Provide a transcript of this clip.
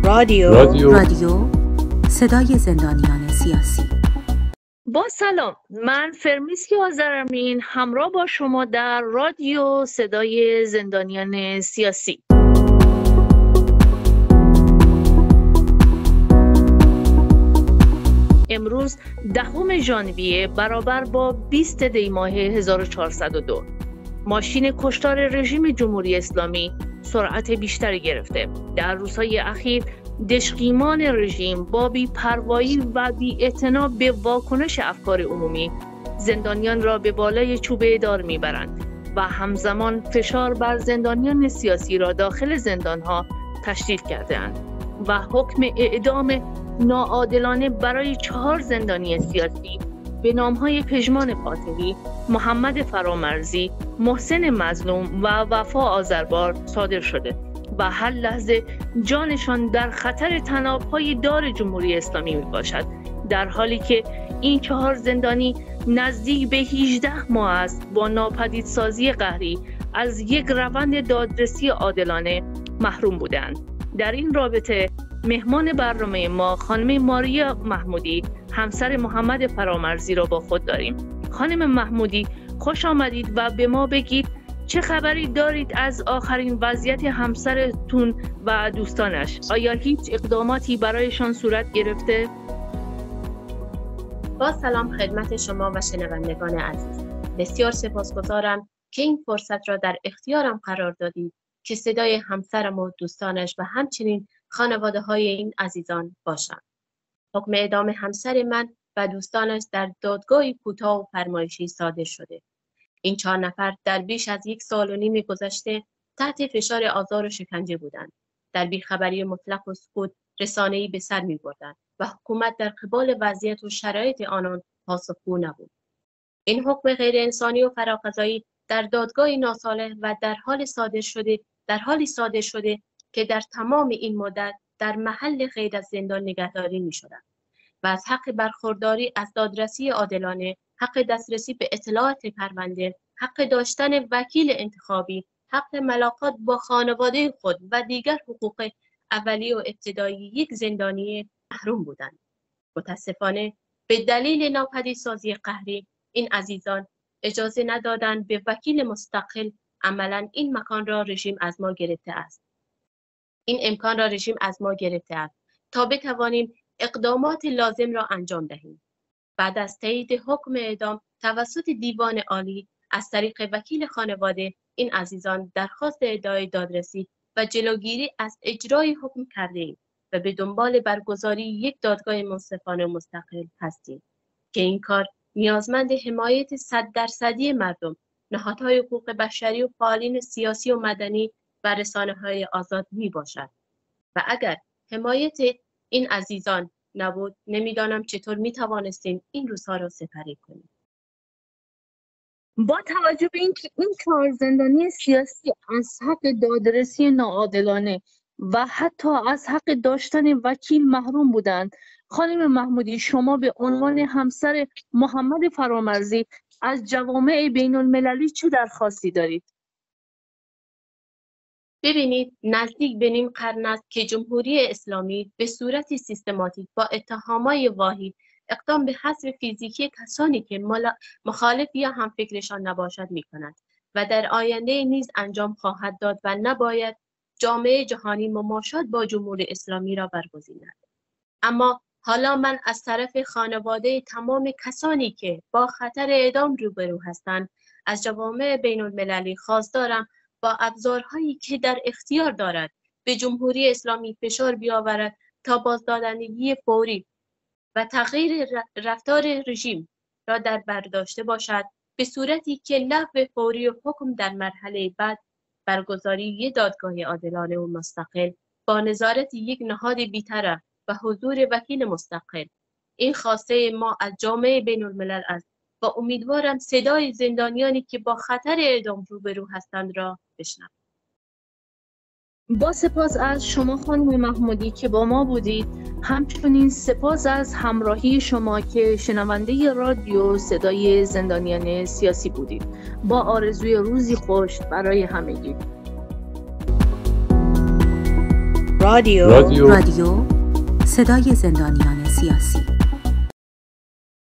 رادیو صدای زندانیان سیاسی. با سلام، من فرمیسکی آذرامین همراه با شما در رادیو صدای زندانیان سیاسی. امروز 10 ژانویه برابر با 20 دی ماه 1402 ماشین کشتار رژیم جمهوری اسلامی سرعت بیشتری گرفته. در روزهای اخیر دژقیمان رژیم با بی‌پروایی و بی‌اعتنا به واکنش افکار عمومی زندانیان را به بالای چوبه دار میبرند و همزمان فشار بر زندانیان سیاسی را داخل زندانها تشدید کرده‌اند و حکم اعدام ناعادلانه برای 4 زندانی سیاسی به نام‌های پژمان فاتحی، محمد فرامرزی، محسن مظلوم و وفا آذربار صادر شده و هر لحظه جانشان در خطر طناب‌های دار جمهوری اسلامی میباشد، در حالی که این 4 زندانی نزدیک به 18 ماه است با ناپدیدسازی قهری از یک روند دادرسی عادلانه محروم بودند. در این رابطه مهمان برنامه ما خانم ماریا محمودی، همسر محمد فرامرزی را با خود داریم. خانم محمودی، خوش آمدید و به ما بگید چه خبری دارید از آخرین وضعیت همسرتون و دوستانش؟ آیا هیچ اقداماتی برایشان صورت گرفته؟ با سلام خدمت شما و شنوندگان عزیز. بسیار سپاسگزارم که این فرصت را در اختیارم قرار دادید که صدای همسرم و دوستانش و همچنین خانواده های این عزیزان باشم. حکم اعدام همسر من و دوستانش در دادگاهی کوتاه و فرمایشی صادر شده. این 4 نفر در بیش از 1 سال و نیم گذشته تحت فشار آزار و شکنجه بودند. در بیخبری مطلق و سکوت رسانه‌ای به سر می‌بردند و حکومت در قبال وضعیت و شرایط آنان پاسخگو نبود. این حکم غیر انسانی و فراقضایی در دادگاهی ناصالح و در حالی صادر شده که در تمام این مدت در محل غیر از زندان نگهداری می‌شدند و از حق برخورداری از دادرسی عادلانه، حق دسترسی به اطلاعات پرونده، حق داشتن وکیل انتخابی، حق ملاقات با خانواده خود و دیگر حقوق اولیه و ابتدایی یک زندانی محروم بودند. متاسفانه به دلیل ناپدیدسازی قهری این عزیزان اجازه ندادند به وکیل مستقل. عملاً این مکان را رژیم از ما گرفته است. این امکان را رژیم از ما گرفته است تا بتوانیم اقدامات لازم را انجام دهیم. بعد از تایید حکم اعدام توسط دیوان عالی از طریق وکیل خانواده این عزیزان درخواست ادعای دادرسی و جلوگیری از اجرای حکم کرده‌ایم و به دنبال برگزاری یک دادگاه منصفانه مستقل هستیم که این کار نیازمند حمایت 100% مردم، نهادهای حقوق بشری و فعالین سیاسی و مدنی و رسانه‌های آزاد میباشد. و اگر حمایت این عزیزان نبود، نمیدانم چطور میتوانستیم این روزها را سپری کنیم. با توجه به اینکه این 4 زندانی سیاسی از حق دادرسی ناعادلانه و حتی از حق داشتن وکیل محروم بودند، خانم محمودی، شما به عنوان همسر محمد فرامرزی از جوامع بین المللی چه درخواستی دارید؟ ببینید، نزدیک به نیم قرن است که جمهوری اسلامی به صورت سیستماتیک با اتهامات واهی اقدام به حذف فیزیکی کسانی که مخالف یا همفکرشان نباشد می‌کند و در آینده نیز انجام خواهد داد و نباید جامعه جهانی مماشات با جمهوری اسلامی را برگزیند. اما حالا من از طرف خانواده تمام کسانی که با خطر اعدام روبرو هستند از جوامع بین المللی خواستارم با ابزارهایی که در اختیار دارد به جمهوری اسلامی فشار بیاورد تا بازدادندگی فوری و تغییر رفتار رژیم را در بر داشته باشد، به صورتی که لغو فوری و حکم در مرحله بعد برگزاری یک دادگاه عادلانه و مستقل با نظارت یک نهاد بی‌طرف و حضور وکیل مستقل. این خواسته ما از جامعه بین الملل است و امیدوارم صدای زندانیانی که با خطر اعدام روبرو هستند را بشنوید. با سپاس از شما خانم محمودی که با ما بودید، همچنین سپاس از همراهی شما که شنونده رادیو صدای زندانیان سیاسی بودید. با آرزوی روزی خوش برای همگی. رادیو صدای زندانیان سیاسی.